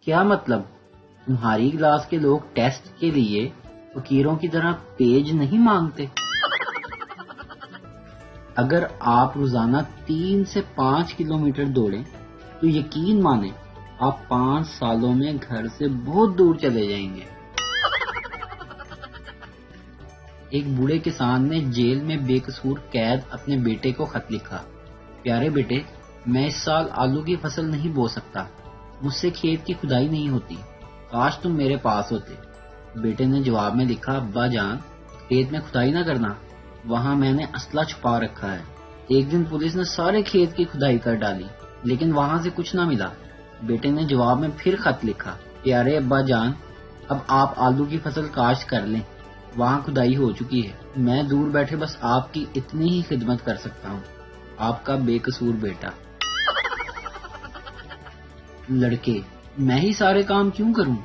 کیا مطلب؟ تمہاری کلاس کے لوگ ٹیسٹ کے لیے فقیروں کی طرح پیج نہیں مانگتے؟ اگر آپ روزانہ 3 سے 5 کلومیٹر دوڑیں تو یقین مانیں آپ 5 سالوں میں گھر سے بہت دور چلے جائیں گے۔ ایک بوڑھے کسان نے جیل میں بے قصور قید اپنے بیٹے کو خط لکھا، پیارے بیٹے، میں اس سال آلو کی فصل نہیں بو سکتا، مجھ سے کھیت کی کھدائی نہیں ہوتی، کاش تم میرے پاس ہوتے۔ بیٹے نے جواب میں لکھا، ابا جان، کھیت میں کھدائی نہ کرنا، وہاں میں نے اسلحہ چھپا رکھا ہے۔ ایک دن پولیس نے سارے کھیت کی کھدائی کر ڈالی لیکن وہاں سے کچھ نہ ملا۔ بیٹے نے جواب میں پھر خط لکھا، پیارے ابا جان، اب آپ آلو کی فصل کاشت کر لیں، وہاں کھدائی ہو چکی ہے، میں دور بیٹھے بس آپ کی اتنی ہی خدمت کر سکتا ہوں، آپ کا بے قصور بیٹا۔ لڑکے، میں ہی سارے کام کیوں کروں؟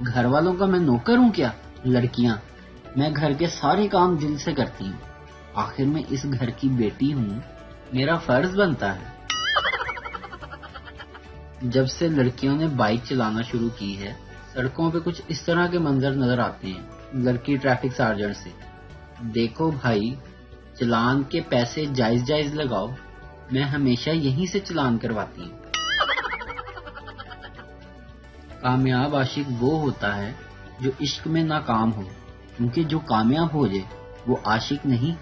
گھر والوں کا میں نوکر ہوں کیا؟ لڑکیاں، میں گھر کے سارے کام دل سے کرتی ہوں، آخر میں اس گھر کی بیٹی ہوں، میرا فرض بنتا ہے۔ جب سے لڑکیوں نے بائک چلانا شروع کی ہے، سڑکوں پہ کچھ اس طرح کے منظر نظر آتے ہیں۔ لڑکی ٹریفک سارجنٹ سے، دیکھو بھائی، چلان کے پیسے جائز جائز لگاؤ، میں ہمیشہ یہیں سے چلان کرواتی ہوں۔ کامیاب عاشق وہ ہوتا ہے جو عشق میں ناکام ہو، کیونکہ جو کامیاب ہو جائے وہ عاشق نہیں،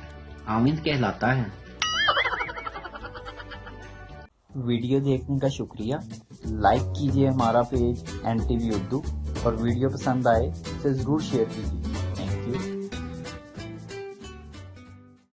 عامد کہلاتا ہے۔ ویڈیو دیکھنے کا شکریہ۔ لائک کیجیے ہمارا پیج NTV اردو، اور ویڈیو پسند آئے اسے ضرور شیئر کیجیے۔ Thank you.